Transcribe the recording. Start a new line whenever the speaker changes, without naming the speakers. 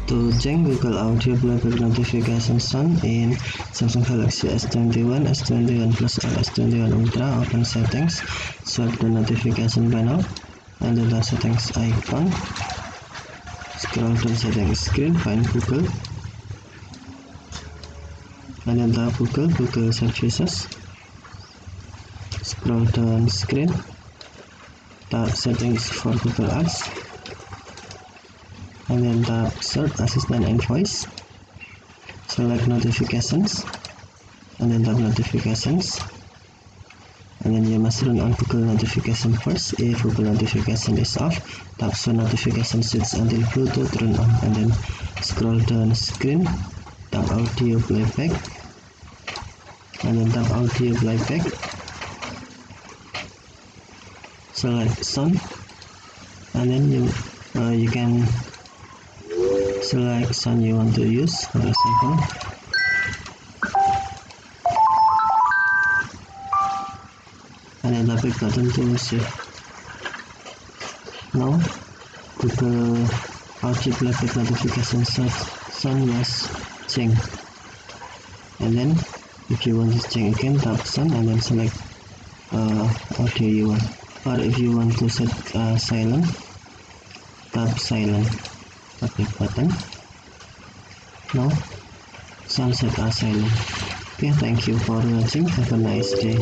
To check Google Audio playback notifications on in Samsung Galaxy S21, S21 Plus or S21 Ultra, open settings, swipe the notification panel, and then the settings icon. Scroll to settings screen, find Google, and then the Google services. Scroll down screen, tap settings for Google Ads, and then tap search assistant and voice. Select notifications, and then tap notifications, and then you must turn on Google notification first. If Google notification is off, tap show notification switch until Bluetooth turn on, and then scroll down screen, tap audio playback, and then tap audio playback. Select sound, and then you can select sound you want to use. For example, and then the back button to save. Now Google Audio playback notification sound was changed, and then if you want to change again, tap sound and then select audio you want. Or if you want to set silent, tap silent, tap back button. Now sound set as silent. Okay, thank you for watching. Have a nice day.